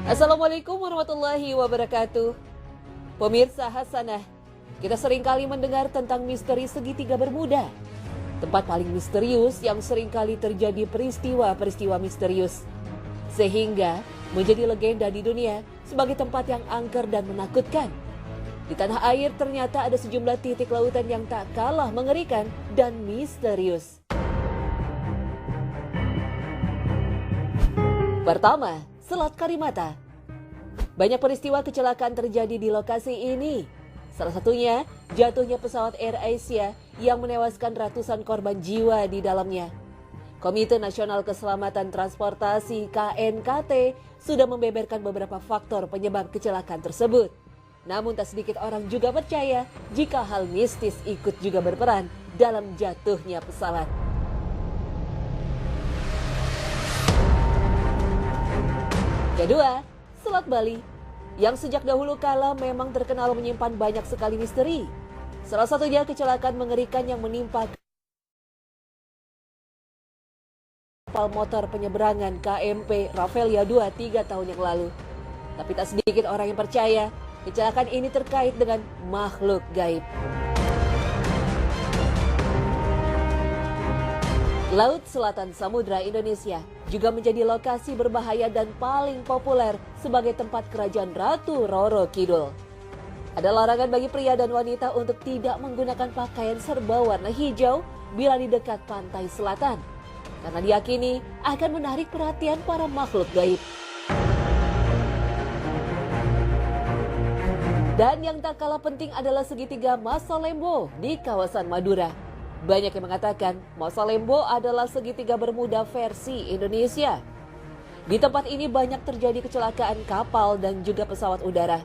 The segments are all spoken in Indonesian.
Assalamualaikum warahmatullahi wabarakatuh. Pemirsa Hasanah, kita seringkali mendengar tentang misteri segitiga Bermuda. Tempat paling misterius yang seringkali terjadi peristiwa-peristiwa misterius. Sehingga menjadi legenda di dunia sebagai tempat yang angker dan menakutkan. Di tanah air ternyata ada sejumlah titik lautan yang tak kalah mengerikan dan misterius. Pertama, Selat Karimata. Banyak peristiwa kecelakaan terjadi di lokasi ini. Salah satunya, jatuhnya pesawat AirAsia yang menewaskan ratusan korban jiwa di dalamnya. Komite Nasional Keselamatan Transportasi (KNKT) sudah membeberkan beberapa faktor penyebab kecelakaan tersebut. Namun tak sedikit orang juga percaya jika hal mistis ikut juga berperan dalam jatuhnya pesawat. Kedua, Selat Bali, yang sejak dahulu kala memang terkenal menyimpan banyak sekali misteri. Salah satunya kecelakaan mengerikan yang menimpa kapal motor penyeberangan KMP Rafflesia 2 3 tahun yang lalu. Tapi tak sedikit orang yang percaya kecelakaan ini terkait dengan makhluk gaib. Laut Selatan Samudra Indonesia juga menjadi lokasi berbahaya dan paling populer sebagai tempat kerajaan Ratu Roro Kidul. Ada larangan bagi pria dan wanita untuk tidak menggunakan pakaian serba warna hijau bila di dekat pantai selatan, karena diyakini akan menarik perhatian para makhluk gaib. Dan yang tak kalah penting adalah segitiga Masalembo di kawasan Madura. Banyak yang mengatakan Masalembo adalah segitiga Bermuda versi Indonesia. Di tempat ini banyak terjadi kecelakaan kapal dan juga pesawat udara.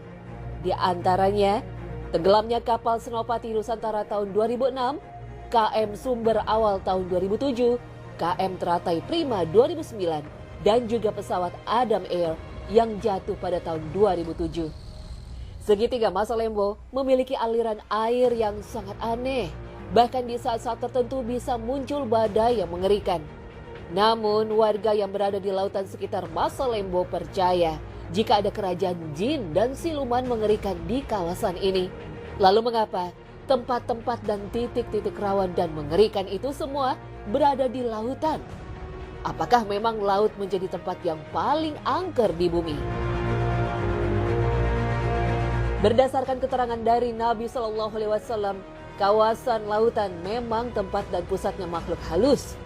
Di antaranya, tenggelamnya kapal Senopati Nusantara tahun 2006, KM Sumber awal tahun 2007, KM Teratai Prima 2009, dan juga pesawat Adam Air yang jatuh pada tahun 2007. Segitiga Masalembo memiliki aliran air yang sangat aneh. Bahkan di saat-saat tertentu bisa muncul badai yang mengerikan. Namun warga yang berada di lautan sekitar Masalembo percaya jika ada kerajaan jin dan siluman mengerikan di kawasan ini. Lalu mengapa tempat-tempat dan titik-titik rawan dan mengerikan itu semua berada di lautan? Apakah memang laut menjadi tempat yang paling angker di bumi? Berdasarkan keterangan dari Nabi SAW, kawasan lautan memang tempat dan pusatnya makhluk halus.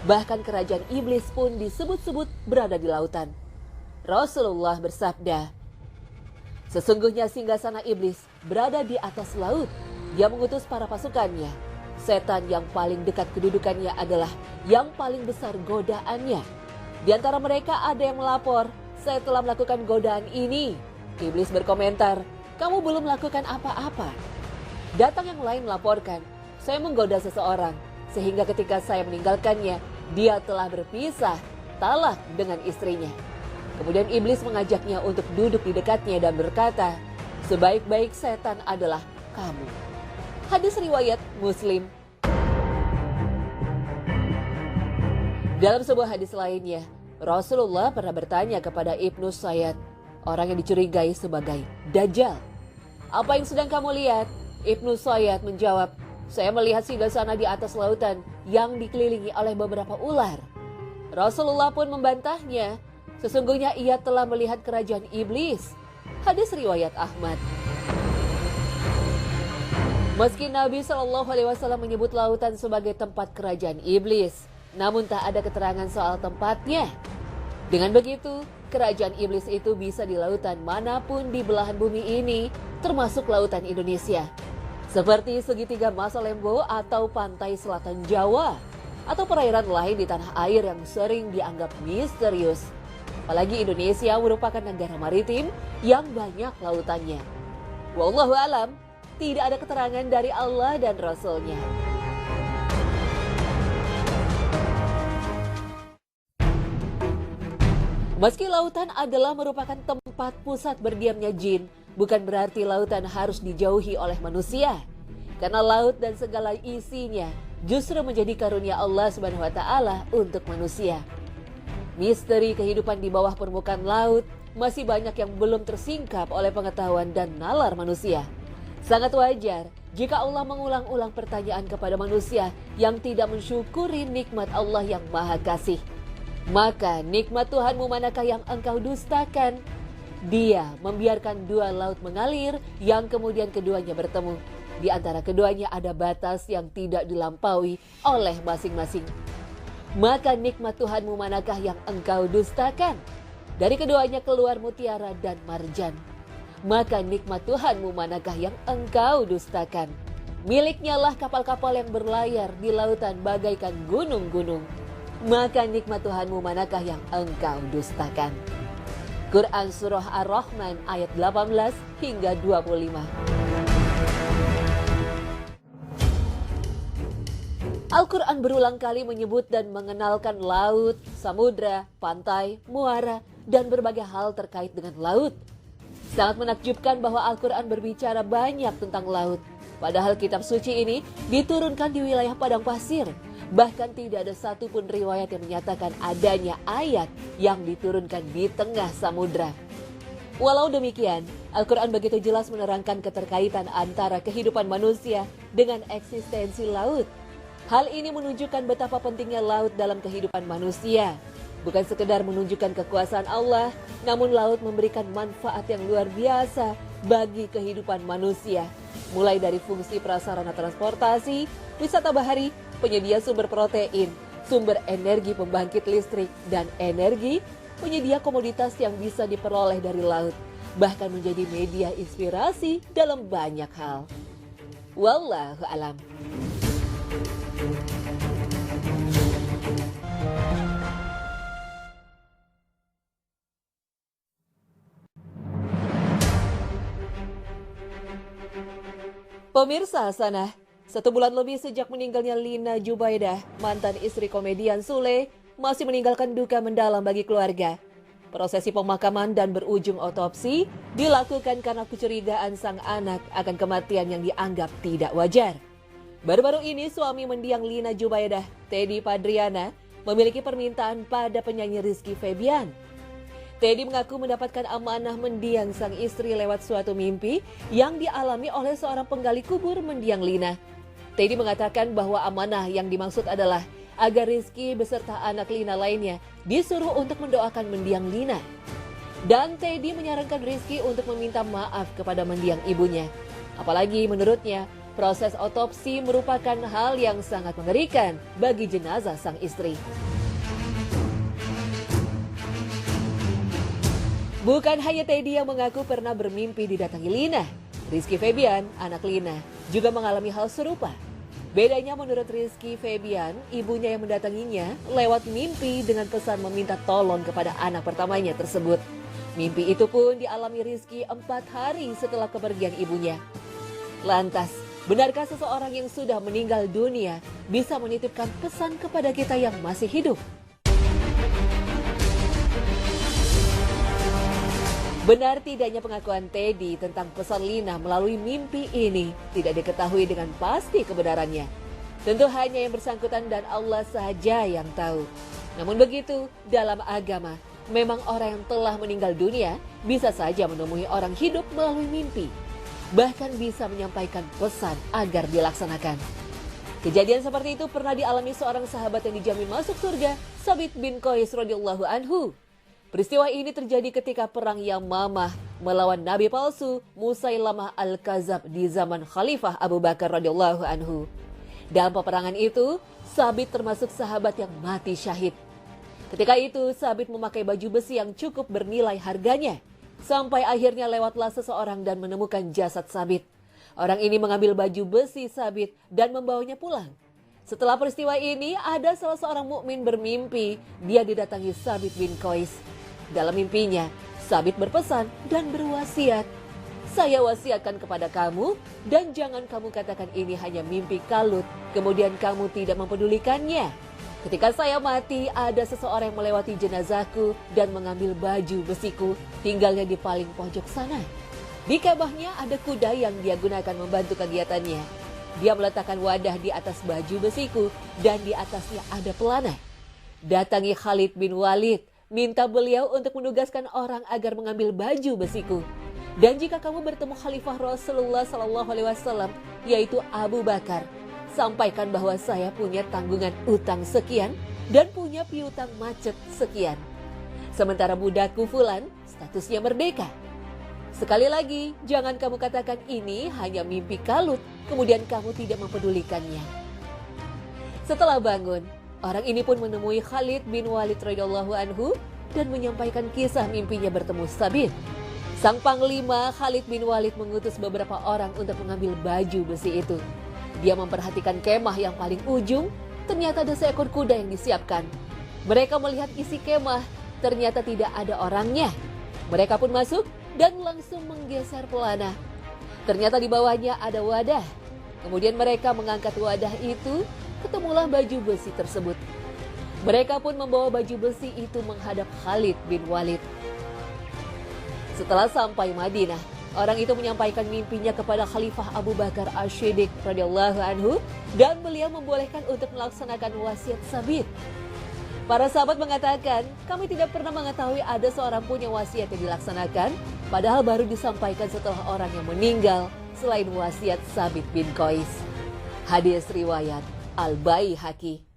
Bahkan kerajaan iblis pun disebut-sebut berada di lautan. Rasulullah bersabda, "Sesungguhnya singgasana iblis berada di atas laut. Dia mengutus para pasukannya. Setan yang paling dekat kedudukannya adalah yang paling besar godaannya. Di antara mereka ada yang melapor, 'Saya telah melakukan godaan ini.' Iblis berkomentar, 'Kamu belum melakukan apa-apa.' Datang yang lain melaporkan, 'Saya menggoda seseorang, sehingga ketika saya meninggalkannya, dia telah berpisah talak dengan istrinya.' Kemudian iblis mengajaknya untuk duduk di dekatnya dan berkata, 'Sebaik-baik setan adalah kamu.'" Hadis riwayat Muslim. Dalam sebuah hadis lainnya, Rasulullah pernah bertanya kepada Ibnu Sayyad, orang yang dicurigai sebagai Dajjal, "Apa yang sedang kamu lihat?" Ibnu Sayyad menjawab, "Saya melihat singgasana di atas lautan yang dikelilingi oleh beberapa ular." Rasulullah pun membantahnya, "Sesungguhnya ia telah melihat kerajaan iblis." Hadis riwayat Ahmad. Meski Nabi SAW menyebut lautan sebagai tempat kerajaan iblis, namun tak ada keterangan soal tempatnya. Dengan begitu, kerajaan iblis itu bisa di lautan manapun di belahan bumi ini, termasuk lautan Indonesia. Seperti segitiga Masalembo atau pantai selatan Jawa, atau perairan lain di tanah air yang sering dianggap misterius. Apalagi Indonesia merupakan negara maritim yang banyak lautannya. Wallahu alam, tidak ada keterangan dari Allah dan Rasul-Nya. Meski lautan adalah merupakan tempat pusat berdiamnya jin, bukan berarti lautan harus dijauhi oleh manusia. Karena laut dan segala isinya justru menjadi karunia Allah Subhanahu wa taala untuk manusia. Misteri kehidupan di bawah permukaan laut masih banyak yang belum tersingkap oleh pengetahuan dan nalar manusia. Sangat wajar jika Allah mengulang-ulang pertanyaan kepada manusia yang tidak mensyukuri nikmat Allah yang Maha Kasih. Maka nikmat Tuhanmu manakah yang engkau dustakan? Dia membiarkan dua laut mengalir yang kemudian keduanya bertemu. Di antara keduanya ada batas yang tidak dilampaui oleh masing-masing. Maka nikmat Tuhanmu manakah yang engkau dustakan? Dari keduanya keluar mutiara dan marjan. Maka nikmat Tuhanmu manakah yang engkau dustakan? Miliknya lah kapal-kapal yang berlayar di lautan bagaikan gunung-gunung. Maka nikmat Tuhanmu manakah yang engkau dustakan? Quran Surah Ar-Rahman ayat 18 hingga 25. Al-Quran berulang kali menyebut dan mengenalkan laut, samudra, pantai, muara, dan berbagai hal terkait dengan laut. Sangat menakjubkan bahwa Al-Quran berbicara banyak tentang laut. Padahal kitab suci ini diturunkan di wilayah padang pasir. Bahkan tidak ada satupun riwayat yang menyatakan adanya ayat yang diturunkan di tengah samudra. Walau demikian, Al-Quran begitu jelas menerangkan keterkaitan antara kehidupan manusia dengan eksistensi laut. Hal ini menunjukkan betapa pentingnya laut dalam kehidupan manusia. Bukan sekedar menunjukkan kekuasaan Allah, namun laut memberikan manfaat yang luar biasa bagi kehidupan manusia. Mulai dari fungsi prasarana transportasi, wisata bahari, penyedia sumber protein, sumber energi pembangkit listrik, dan energi, penyedia komoditas yang bisa diperoleh dari laut, bahkan menjadi media inspirasi dalam banyak hal. Wallahu a'lam. Pemirsa Hasanah, 1 bulan lebih sejak meninggalnya Lina Jubaidah, mantan istri komedian Sule, masih meninggalkan duka mendalam bagi keluarga. Prosesi pemakaman dan berujung otopsi dilakukan karena kecurigaan sang anak akan kematian yang dianggap tidak wajar. Baru-baru ini suami mendiang Lina Jubaidah, Teddy Padriana, memiliki permintaan pada penyanyi Rizky Febian. Teddy mengaku mendapatkan amanah mendiang sang istri lewat suatu mimpi yang dialami oleh seorang penggali kubur mendiang Lina. Teddy mengatakan bahwa amanah yang dimaksud adalah agar Rizky beserta anak Lina lainnya disuruh untuk mendoakan mendiang Lina. Dan Teddy menyarankan Rizky untuk meminta maaf kepada mendiang ibunya. Apalagi menurutnya, proses otopsi merupakan hal yang sangat mengerikan bagi jenazah sang istri. Bukan hanya Teddy yang mengaku pernah bermimpi didatangi Lina. Rizky Febian, anak Lina, juga mengalami hal serupa. Bedanya menurut Rizky Febian, ibunya yang mendatanginya lewat mimpi dengan pesan meminta tolong kepada anak pertamanya tersebut. Mimpi itu pun dialami Rizky 4 hari setelah kepergian ibunya. Lantas, benarkah seseorang yang sudah meninggal dunia bisa menitipkan pesan kepada kita yang masih hidup? Benar tidaknya pengakuan Teddy tentang pesan Lina melalui mimpi ini tidak diketahui dengan pasti kebenarannya. Tentu hanya yang bersangkutan dan Allah saja yang tahu. Namun begitu, dalam agama, memang orang yang telah meninggal dunia bisa saja menemui orang hidup melalui mimpi. Bahkan bisa menyampaikan pesan agar dilaksanakan. Kejadian seperti itu pernah dialami seorang sahabat yang dijamin masuk surga, Sabit bin Qais radhiyallahu anhu. Peristiwa ini terjadi ketika perang Yamamah melawan Nabi palsu Musailamah Al-Kadzab di zaman Khalifah Abu Bakar radhiyallahu anhu. Dalam peperangan itu, Sabit termasuk sahabat yang mati syahid. Ketika itu, Sabit memakai baju besi yang cukup bernilai harganya. Sampai akhirnya lewatlah seseorang dan menemukan jasad Sabit. Orang ini mengambil baju besi Sabit dan membawanya pulang. Setelah peristiwa ini, ada salah seorang mukmin bermimpi dia didatangi Sabit bin Qais. Dalam mimpinya, Sabit berpesan dan berwasiat, "Saya wasiatkan kepada kamu dan jangan kamu katakan ini hanya mimpi kalut, kemudian kamu tidak mempedulikannya. Ketika saya mati, ada seseorang yang melewati jenazahku dan mengambil baju besiku, tinggalnya di paling pojok sana. Di kebahnya ada kuda yang dia gunakan membantu kegiatannya. Dia meletakkan wadah di atas baju besiku dan di atasnya ada pelana. Datangi Khalid bin Walid, minta beliau untuk menugaskan orang agar mengambil baju besiku. Dan jika kamu bertemu Khalifah Rasulullah SAW, yaitu Abu Bakar, sampaikan bahwa saya punya tanggungan utang sekian dan punya piutang macet sekian. Sementara budaku Fulan statusnya merdeka. Sekali lagi, jangan kamu katakan ini hanya mimpi kalut, kemudian kamu tidak mempedulikannya. Setelah bangun, orang ini pun menemui Khalid bin Walid radhiyallahu anhu dan menyampaikan kisah mimpinya bertemu Sabit. Sang panglima Khalid bin Walid mengutus beberapa orang untuk mengambil baju besi itu. Dia memperhatikan kemah yang paling ujung, ternyata ada seekor kuda yang disiapkan. Mereka melihat isi kemah, ternyata tidak ada orangnya. Mereka pun masuk dan langsung menggeser pelana. Ternyata di bawahnya ada wadah. Kemudian mereka mengangkat wadah itu, ketemulah baju besi tersebut. Mereka pun membawa baju besi itu menghadap Khalid bin Walid. Setelah sampai Madinah, orang itu menyampaikan mimpinya kepada Khalifah Abu Bakar Ash-Shiddiq radhiyallahu anhu dan beliau membolehkan untuk melaksanakan wasiat Sabit. Para sahabat mengatakan, kami tidak pernah mengetahui ada seorang pun yang wasiat yang dilaksanakan, padahal baru disampaikan setelah orang yang meninggal selain wasiat Sabit bin Qais. Hadis riwayat Al-Baihaqi.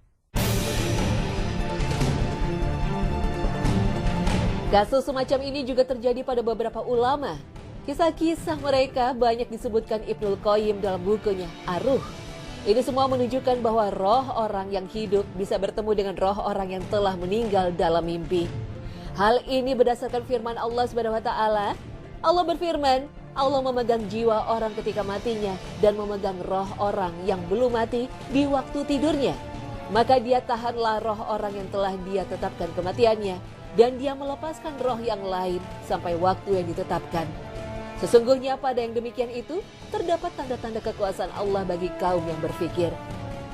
Kasus semacam ini juga terjadi pada beberapa ulama. Kisah-kisah mereka banyak disebutkan Ibnul Qayyim dalam bukunya Ar-Ruh. Ini semua menunjukkan bahwa roh orang yang hidup bisa bertemu dengan roh orang yang telah meninggal dalam mimpi. Hal ini berdasarkan firman Allah SWT. Allah berfirman, Allah memegang jiwa orang ketika matinya dan memegang roh orang yang belum mati di waktu tidurnya. Maka dia tahanlah roh orang yang telah dia tetapkan kematiannya dan dia melepaskan roh yang lain sampai waktu yang ditetapkan. Sesungguhnya pada yang demikian itu terdapat tanda-tanda kekuasaan Allah bagi kaum yang berfikir.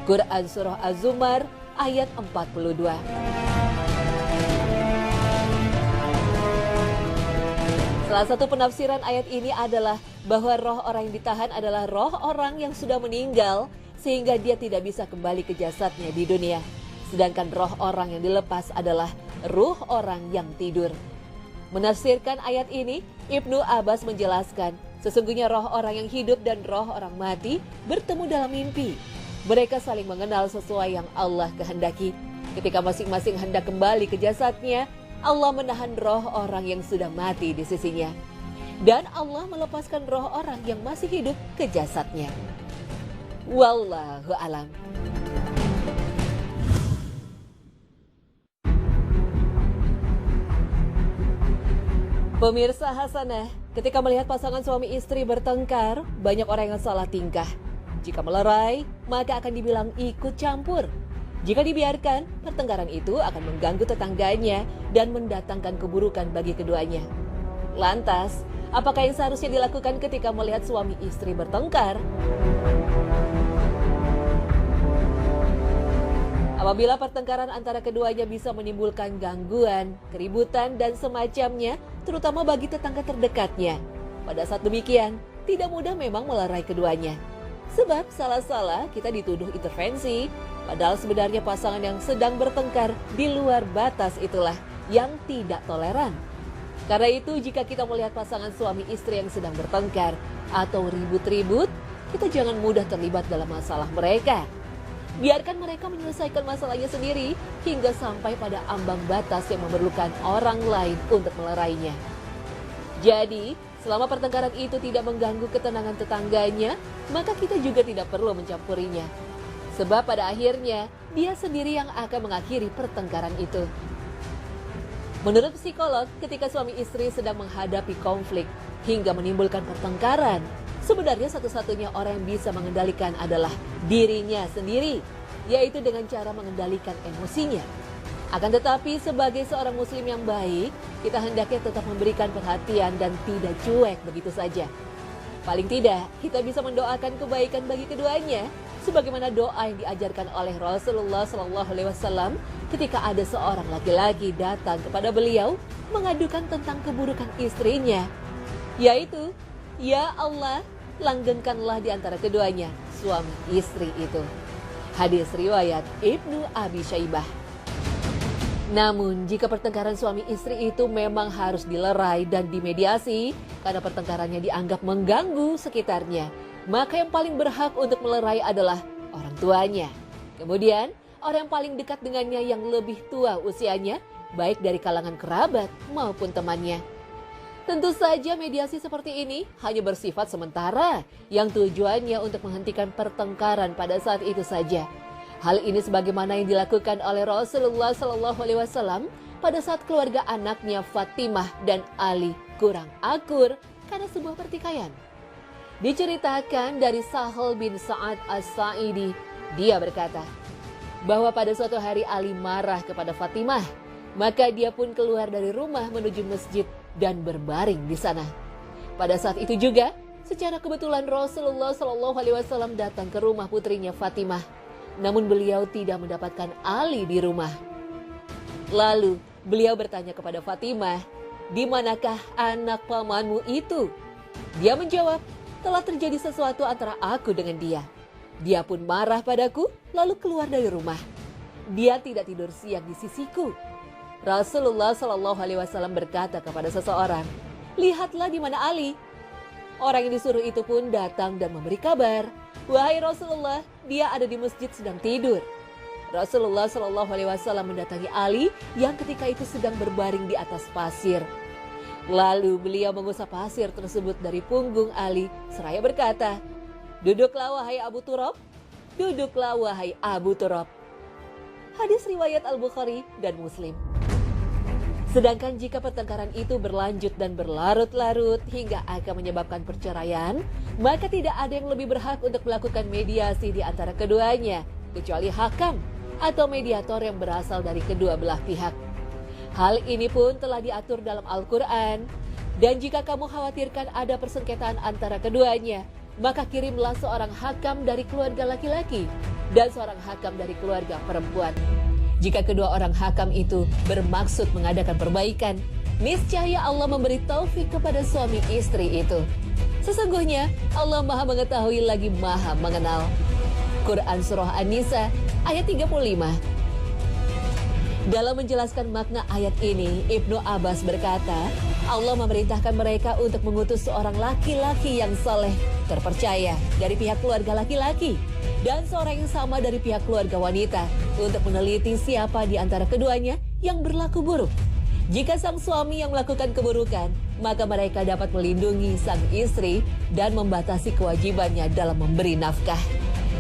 Quran Surah Az-Zumar ayat 42. Salah satu penafsiran ayat ini adalah bahwa roh orang yang ditahan adalah roh orang yang sudah meninggal sehingga dia tidak bisa kembali ke jasadnya di dunia. Sedangkan roh orang yang dilepas adalah ruh orang yang tidur. Menafsirkan ayat ini, Ibnu Abbas menjelaskan, sesungguhnya roh orang yang hidup dan roh orang mati bertemu dalam mimpi. Mereka saling mengenal sesuai yang Allah kehendaki. Ketika masing-masing hendak kembali ke jasadnya, Allah menahan roh orang yang sudah mati di sisinya. Dan Allah melepaskan roh orang yang masih hidup ke jasadnya. Wallahu a'lam. Pemirsa Hasanah, ketika melihat pasangan suami istri bertengkar, banyak orang yang salah tingkah. Jika melerai, maka akan dibilang ikut campur. Jika dibiarkan, pertengkaran itu akan mengganggu tetangganya dan mendatangkan keburukan bagi keduanya. Lantas, apakah yang seharusnya dilakukan ketika melihat suami istri bertengkar? Apabila pertengkaran antara keduanya bisa menimbulkan gangguan, keributan, dan semacamnya, terutama bagi tetangga terdekatnya. Pada saat demikian, tidak mudah memang melerai keduanya. Sebab salah-salah kita dituduh intervensi, padahal sebenarnya pasangan yang sedang bertengkar di luar batas itulah yang tidak toleran. Karena itu, jika kita melihat pasangan suami istri yang sedang bertengkar atau ribut-ribut, kita jangan mudah terlibat dalam masalah mereka. Biarkan mereka menyelesaikan masalahnya sendiri hingga sampai pada ambang batas yang memerlukan orang lain untuk melerainya. Jadi, selama pertengkaran itu tidak mengganggu ketenangan tetangganya, maka kita juga tidak perlu mencampurinya. Sebab pada akhirnya, dia sendiri yang akan mengakhiri pertengkaran itu. Menurut psikolog, ketika suami istri sedang menghadapi konflik hingga menimbulkan pertengkaran, sebenarnya satu-satunya orang yang bisa mengendalikan adalah dirinya sendiri, yaitu dengan cara mengendalikan emosinya. Akan tetapi sebagai seorang muslim yang baik, kita hendaknya tetap memberikan perhatian dan tidak cuek begitu saja. Paling tidak, kita bisa mendoakan kebaikan bagi keduanya, sebagaimana doa yang diajarkan oleh Rasulullah SAW ketika ada seorang laki-laki datang kepada beliau mengadukan tentang keburukan istrinya, yaitu, "Ya Allah, langgengkanlah di antara keduanya, suami istri itu." Hadis riwayat Ibnu Abi Syaibah. Namun, jika pertengkaran suami istri itu memang harus dilerai dan dimediasi karena pertengkarannya dianggap mengganggu sekitarnya, maka yang paling berhak untuk melerai adalah orang tuanya. Kemudian, orang yang paling dekat dengannya yang lebih tua usianya, baik dari kalangan kerabat maupun temannya. Tentu saja mediasi seperti ini hanya bersifat sementara, yang tujuannya untuk menghentikan pertengkaran pada saat itu saja. Hal ini sebagaimana yang dilakukan oleh Rasulullah SAW pada saat keluarga anaknya Fatimah dan Ali kurang akur karena sebuah pertikaian. Diceritakan dari Sahal bin Sa'ad As-Sa'idi, dia berkata bahwa pada suatu hari Ali marah kepada Fatimah, maka dia pun keluar dari rumah menuju masjid dan berbaring di sana. Pada saat itu juga, secara kebetulan Rasulullah SAW datang ke rumah putrinya Fatimah. Namun beliau tidak mendapatkan Ali di rumah. Lalu beliau bertanya kepada Fatimah, "Di manakah anak pamanmu itu?" Dia menjawab, "Telah terjadi sesuatu antara aku dengan dia. Dia pun marah padaku lalu keluar dari rumah. Dia tidak tidur siang di sisiku." Rasulullah SAW berkata kepada seseorang, "Lihatlah di mana Ali." Orang yang disuruh itu pun datang dan memberi kabar, "Wahai Rasulullah, dia ada di masjid sedang tidur." Rasulullah SAW mendatangi Ali yang ketika itu sedang berbaring di atas pasir. Lalu beliau mengusap pasir tersebut dari punggung Ali seraya berkata, "Duduklah wahai Abu Turab, duduklah wahai Abu Turab." Hadis riwayat Al-Bukhari dan Muslim. Sedangkan jika pertengkaran itu berlanjut dan berlarut-larut hingga akan menyebabkan perceraian, maka tidak ada yang lebih berhak untuk melakukan mediasi di antara keduanya, kecuali hakam atau mediator yang berasal dari kedua belah pihak. Hal ini pun telah diatur dalam Al-Quran, dan jika kamu khawatirkan ada persengketaan antara keduanya, maka kirimlah seorang hakam dari keluarga laki-laki dan seorang hakam dari keluarga perempuan. Jika kedua orang hakam itu bermaksud mengadakan perbaikan, niscaya Allah memberi taufik kepada suami istri itu. Sesungguhnya Allah Maha Mengetahui lagi Maha Mengenal. Quran Surah An-Nisa ayat 35. Dalam menjelaskan makna ayat ini, Ibnu Abbas berkata, Allah memerintahkan mereka untuk mengutus seorang laki-laki yang saleh, terpercaya dari pihak keluarga laki-laki, dan seorang yang sama dari pihak keluarga wanita untuk meneliti siapa di antara keduanya yang berlaku buruk. Jika sang suami yang melakukan keburukan, maka mereka dapat melindungi sang istri dan membatasi kewajibannya dalam memberi nafkah.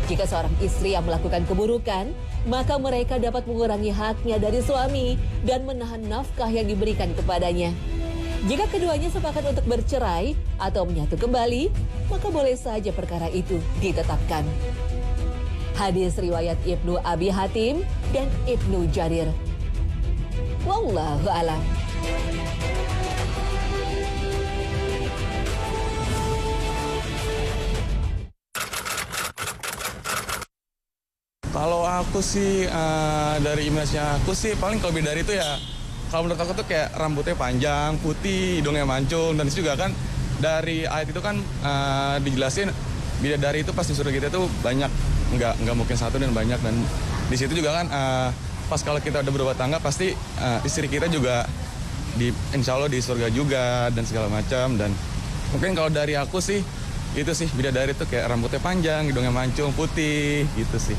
Jika seorang istri yang melakukan keburukan, maka mereka dapat mengurangi haknya dari suami dan menahan nafkah yang diberikan kepadanya. Jika keduanya sepakat untuk bercerai atau menyatu kembali, maka boleh saja perkara itu ditetapkan. Hadis riwayat Ibnu Abi Hatim dan Ibnu Jarir. Wallahu a'lam. Kalau aku sih dari image-nya aku sih paling kalau bidadari itu ya, kalau menurut aku tuh kayak rambutnya panjang, putih, hidungnya mancung, dan itu juga kan dari ayat itu kan dijelasin bidadari itu pas di surga kita tuh banyak, nggak mungkin satu dan banyak, dan di situ juga kan pas kalau kita udah berumah tangga pasti istri kita juga insya Allah di surga juga dan segala macam. Dan mungkin kalau dari aku sih itu sih bidadari tuh kayak rambutnya panjang, hidungnya mancung, putih gitu sih.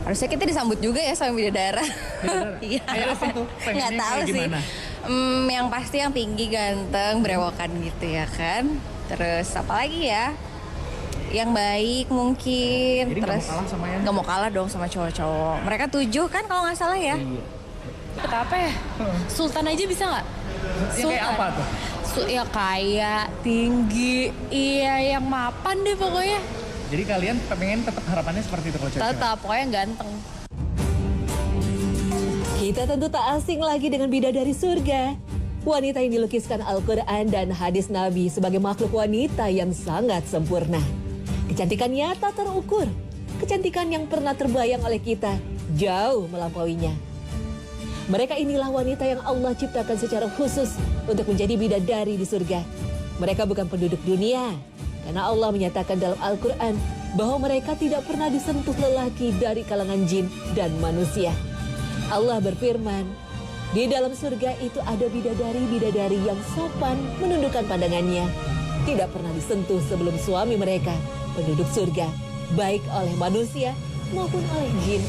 Harusnya kita disambut juga ya sama bidadara. Iya. Kayak apa tuh? Nggak tahu sih. Yang pasti yang tinggi, ganteng, berewokan gitu ya kan. Terus apa lagi ya? Yang baik mungkin. Jadi terus nggak mau kalah sama yang nggak mau kalah dong sama cowok-cowok. Mereka 7 kan kalau nggak salah ya. Iya. Apa ya? Sultan aja bisa nggak? Yang kayak apa tuh? Ya kayak tinggi, iya yang mapan deh pokoknya. Jadi kalian pengen tetap harapannya seperti itu kalau cewek? Tetap pokoknya ganteng. Kita tentu tak asing lagi dengan bidadari surga. Wanita yang dilukiskan Al-Quran dan hadis Nabi sebagai makhluk wanita yang sangat sempurna. Kecantikannya tak terukur. Kecantikan yang pernah terbayang oleh kita jauh melampauinya. Mereka inilah wanita yang Allah ciptakan secara khusus untuk menjadi bidadari di surga. Mereka bukan penduduk dunia. Karena Allah menyatakan dalam Al-Quran bahwa mereka tidak pernah disentuh lelaki dari kalangan jin dan manusia. Allah berfirman, di dalam surga itu ada bidadari-bidadari yang sopan menundukkan pandangannya. Tidak pernah disentuh sebelum suami mereka, penduduk surga, baik oleh manusia maupun oleh jin.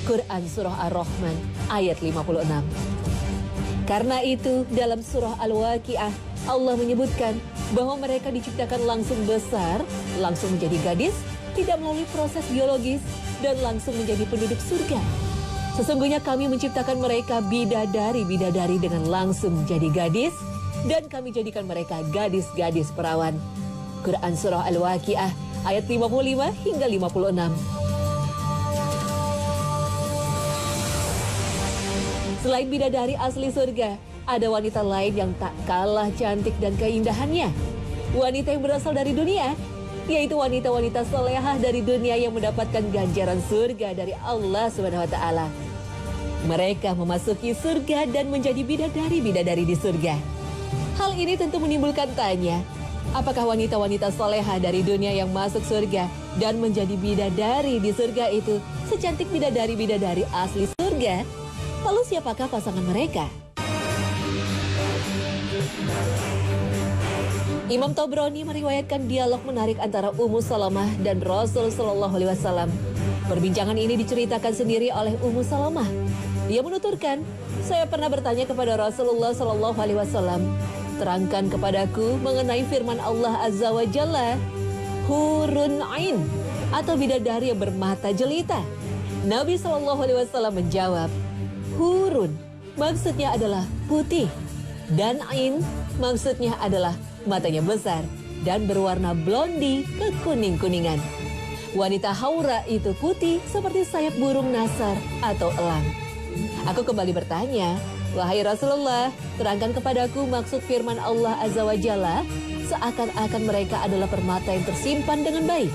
Quran Surah Ar-Rahman ayat 56. Karena itu dalam surah Al-Waqiah Allah menyebutkan bahwa mereka diciptakan langsung besar, langsung menjadi gadis, tidak melalui proses biologis, dan langsung menjadi penduduk surga. Sesungguhnya kami menciptakan mereka bidadari-bidadari dengan langsung menjadi gadis, dan kami jadikan mereka gadis-gadis perawan. Quran Surah Al-Waqiah ayat 55 hingga 56. Selain bidadari asli surga, ada wanita lain yang tak kalah cantik dan keindahannya. Wanita yang berasal dari dunia, yaitu wanita-wanita solehah dari dunia yang mendapatkan ganjaran surga dari Allah SWT. Mereka memasuki surga dan menjadi bidadari-bidadari di surga. Hal ini tentu menimbulkan tanya, apakah wanita-wanita solehah dari dunia yang masuk surga dan menjadi bidadari di surga itu secantik bidadari-bidadari asli surga? Lalu siapakah pasangan mereka? Imam Tobroni meriwayatkan dialog menarik antara Ummu Salamah dan Rasul Shallallahu Alaihi Wasallam. Perbincangan ini diceritakan sendiri oleh Ummu Salamah. Dia menuturkan, saya pernah bertanya kepada Rasulullah Shallallahu Alaihi Wasallam, terangkan kepadaku mengenai firman Allah Azza wa Jalla, hurun ain atau bidadari yang bermata jelita. Nabi Shallallahu Alaihi Wasallam menjawab, hurun maksudnya adalah putih, dan ain maksudnya adalah matanya besar dan berwarna blondi kekuning-kuningan. Wanita haura itu putih seperti sayap burung nasar atau elang. Aku kembali bertanya, wahai Rasulullah, terangkan kepadaku maksud firman Allah Azza wa Jalla, seakan-akan mereka adalah permata yang tersimpan dengan baik.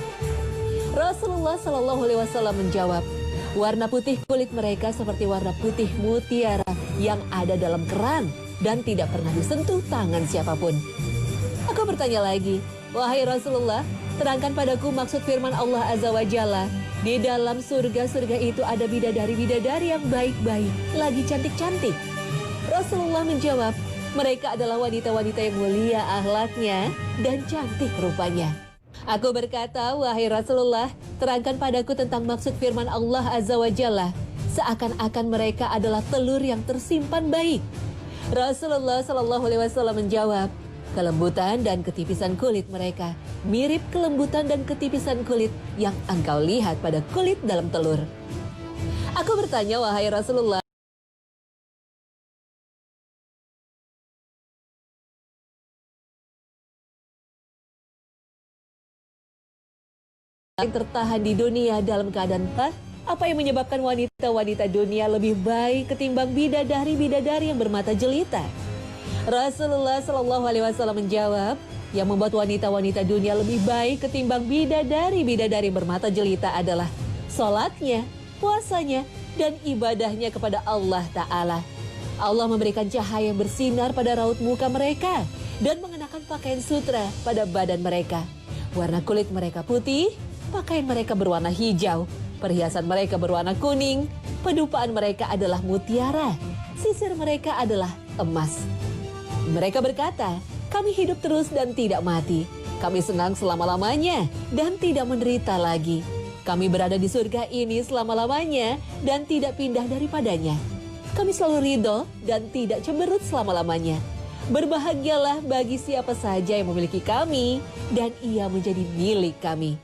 Rasulullah Shallallahu Alaihi Wasallam menjawab, warna putih kulit mereka seperti warna putih mutiara yang ada dalam keran dan tidak pernah disentuh tangan siapapun. Aku bertanya lagi, wahai Rasulullah, terangkan padaku maksud firman Allah Azza wa Jalla. Di dalam surga-surga itu ada bidadari-bidadari yang baik-baik, lagi cantik-cantik. Rasulullah menjawab, mereka adalah wanita-wanita yang mulia akhlaknya dan cantik rupanya. Aku berkata, wahai Rasulullah, terangkan padaku tentang maksud firman Allah Azza wa Jalla. Seakan-akan mereka adalah telur yang tersimpan baik. Rasulullah Shallallahu Alaihi Wasallam menjawab, kelembutan dan ketipisan kulit mereka mirip kelembutan dan ketipisan kulit yang engkau lihat pada kulit dalam telur. Aku bertanya, wahai Rasulullah, yang tertahan di dunia dalam keadaan apa yang menyebabkan wanita-wanita dunia lebih baik ketimbang bidadari-bidadari yang bermata jelita? Rasulullah Shallallahu Alaihi Wasallam menjawab, yang membuat wanita-wanita dunia lebih baik ketimbang bidadari-bidadari bermata jelita adalah sholatnya, puasanya, dan ibadahnya kepada Allah Ta'ala. Allah memberikan cahaya yang bersinar pada raut muka mereka dan mengenakan pakaian sutra pada badan mereka. Warna kulit mereka putih, pakaian mereka berwarna hijau, perhiasan mereka berwarna kuning, pedupaan mereka adalah mutiara, sisir mereka adalah emas. Mereka berkata, kami hidup terus dan tidak mati. Kami senang selama-lamanya dan tidak menderita lagi. Kami berada di surga ini selama-lamanya dan tidak pindah daripadanya. Kami selalu ridho dan tidak cemberut selama-lamanya. Berbahagialah bagi siapa saja yang memiliki kami dan ia menjadi milik kami.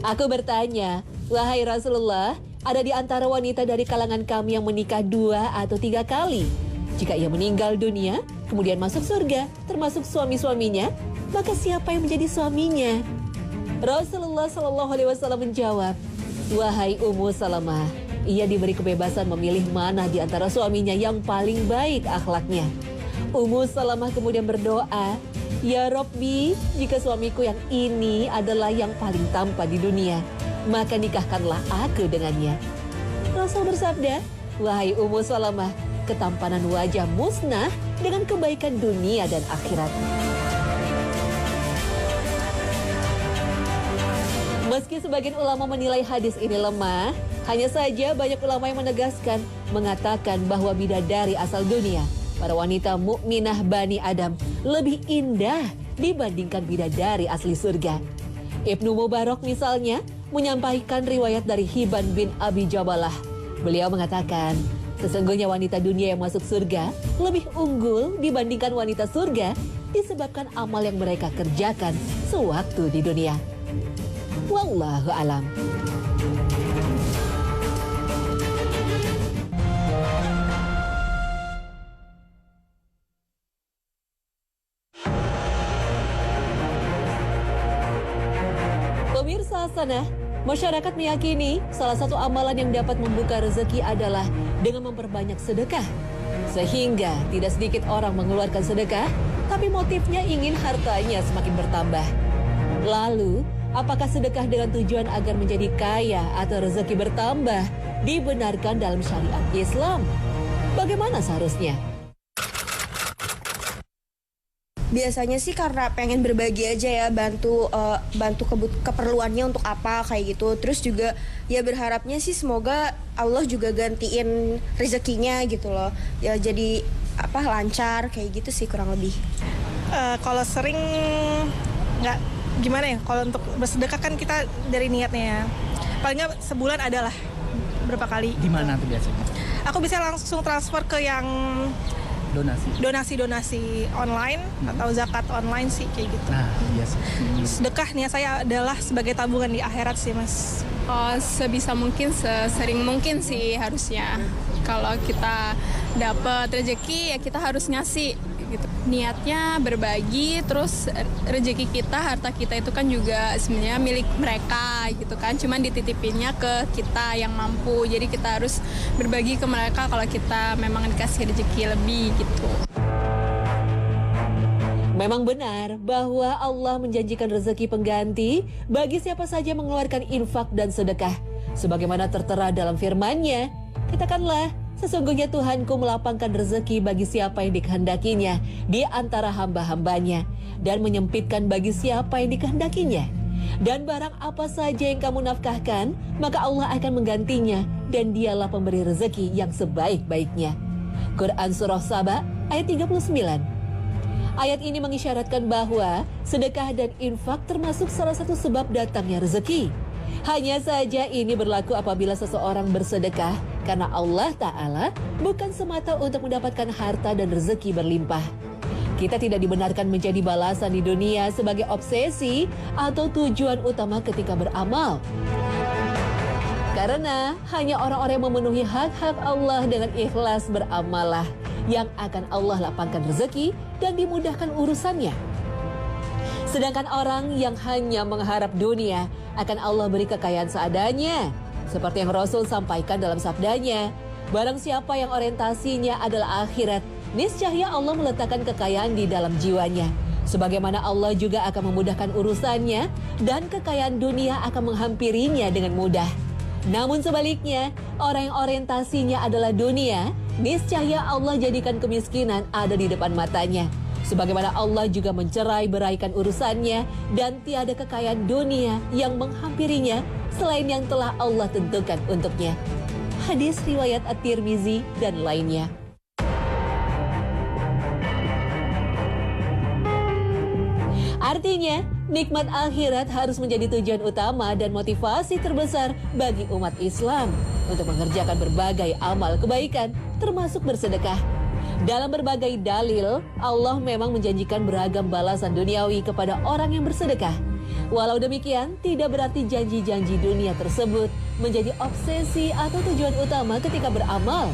Aku bertanya, wahai Rasulullah, ada di antara wanita dari kalangan kami yang menikah 2 atau 3 kali. Jika ia meninggal dunia, kemudian masuk surga, termasuk suami-suaminya, maka siapa yang menjadi suaminya? Rasulullah Shallallahu Alaihi Wasallam menjawab, wahai Ummu Salamah, ia diberi kebebasan memilih mana di antara suaminya yang paling baik akhlaknya. Ummu Salamah kemudian berdoa, ya Robbi, jika suamiku yang ini adalah yang paling tampan di dunia, maka nikahkanlah aku dengannya. Rasul bersabda, wahai Ummu Salamah, ketampanan wajah musnah dengan kebaikan dunia dan akhirat. Meski sebagian ulama menilai hadis ini lemah, hanya saja banyak ulama yang menegaskan, mengatakan bahwa bidadari asal dunia, para wanita mukminah Bani Adam, lebih indah dibandingkan bidadari asli surga. Ibnu Mubarak misalnya menyampaikan riwayat dari Hibban bin Abi Jabalah. Beliau mengatakan, sesungguhnya wanita dunia yang masuk surga lebih unggul dibandingkan wanita surga disebabkan amal yang mereka kerjakan sewaktu di dunia. Wallahu alam. Pemirsa sana, masyarakat meyakini salah satu amalan yang dapat membuka rezeki adalah dengan memperbanyak sedekah. Sehingga tidak sedikit orang mengeluarkan sedekah, tapi motifnya ingin hartanya semakin bertambah. Lalu, apakah sedekah dengan tujuan agar menjadi kaya atau rezeki bertambah dibenarkan dalam syariat Islam? Bagaimana seharusnya? Biasanya sih karena pengen berbagi aja ya, bantu keperluannya untuk apa kayak gitu. Terus juga ya berharapnya sih semoga Allah juga gantiin rezekinya gitu loh. Ya jadi lancar kayak gitu sih kurang lebih. Kalau sering nggak gimana ya, kalau untuk bersedekah kan kita dari niatnya ya. Paling nggak sebulan adalah berapa kali. Di mana tuh biasanya? Aku bisa langsung transfer ke yang donasi online atau zakat online sih kayak gitu. Nah, iya sih. Sedekah niat saya adalah sebagai tabungan di akhirat sih, Mas. Sebisa mungkin, sesering mungkin sih harusnya. Kalau kita dapat rezeki ya kita harus ngasih gitu. Niatnya berbagi, terus rezeki kita, harta kita itu kan juga sebenarnya milik mereka gitu kan. Cuman dititipinnya ke kita yang mampu. Jadi kita harus berbagi ke mereka kalau kita memang dikasih rezeki lebih gitu. Memang benar bahwa Allah menjanjikan rezeki pengganti bagi siapa saja mengeluarkan infak dan sedekah. Sebagaimana tertera dalam firman-Nya, katakanlah, sesungguhnya Tuhanku melapangkan rezeki bagi siapa yang dikehendakinya di antara hamba-hambanya dan menyempitkan bagi siapa yang dikehendakinya. Dan barang apa saja yang kamu nafkahkan, maka Allah akan menggantinya dan dialah pemberi rezeki yang sebaik-baiknya. Quran Surah Saba ayat 39. Ayat ini mengisyaratkan bahwa sedekah dan infak termasuk salah satu sebab datangnya rezeki. Hanya saja ini berlaku apabila seseorang bersedekah karena Allah Ta'ala, bukan semata untuk mendapatkan harta dan rezeki berlimpah. Kita tidak dibenarkan menjadi balasan di dunia sebagai obsesi atau tujuan utama ketika beramal. Karena hanya orang-orang yang memenuhi hak-hak Allah dengan ikhlas beramallah yang akan Allah lapangkan rezeki dan dimudahkan urusannya. Sedangkan orang yang hanya mengharap dunia akan Allah beri kekayaan seadanya. Seperti yang Rasul sampaikan dalam sabdanya, barang siapa yang orientasinya adalah akhirat, niscaya Allah meletakkan kekayaan di dalam jiwanya. Sebagaimana Allah juga akan memudahkan urusannya dan kekayaan dunia akan menghampirinya dengan mudah. Namun sebaliknya, orang yang orientasinya adalah dunia, niscaya Allah jadikan kemiskinan ada di depan matanya. Sebagaimana Allah juga mencerai beraikan urusannya dan tiada kekayaan dunia yang menghampirinya selain yang telah Allah tentukan untuknya. Hadis riwayat At-Tirmizi dan lainnya. Artinya, nikmat akhirat harus menjadi tujuan utama dan motivasi terbesar bagi umat Islam untuk mengerjakan berbagai amal kebaikan, termasuk bersedekah. Dalam berbagai dalil, Allah memang menjanjikan beragam balasan duniawi kepada orang yang bersedekah. Walau demikian, tidak berarti janji-janji dunia tersebut menjadi obsesi atau tujuan utama ketika beramal.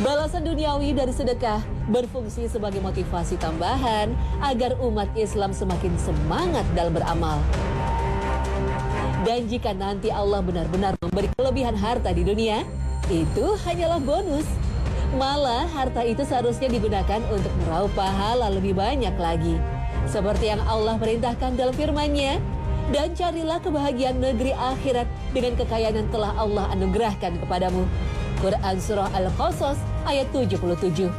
Balasan duniawi dari sedekah berfungsi sebagai motivasi tambahan agar umat Islam semakin semangat dalam beramal. Dan jika nanti Allah benar-benar memberi kelebihan harta di dunia, itu hanyalah bonus. Malah harta itu seharusnya digunakan untuk meraup pahala lebih banyak lagi. Seperti yang Allah perintahkan dalam firman-Nya, dan carilah kebahagiaan negeri akhirat dengan kekayaan yang telah Allah anugerahkan kepadamu. Quran Surah Al-Qasas ayat 77.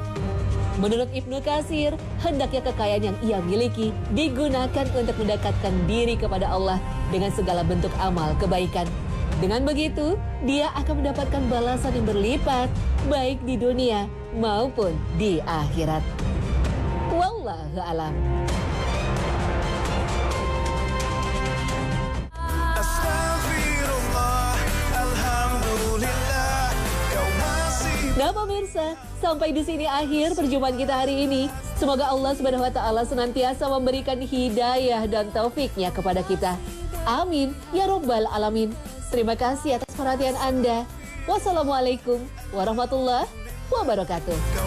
Menurut Ibnu Katsir, hendaknya kekayaan yang ia miliki digunakan untuk mendekatkan diri kepada Allah dengan segala bentuk amal kebaikan. Dengan begitu, dia akan mendapatkan balasan yang berlipat, baik di dunia maupun di akhirat. Wallahu a'lam. Nah pemirsa, sampai di sini akhir perjumpaan kita hari ini. Semoga Allah Subhanahu wa taala senantiasa memberikan hidayah dan taufiknya kepada kita. Amin ya rabbal alamin. Terima kasih atas perhatian Anda. Wassalamualaikum warahmatullahi wabarakatuh.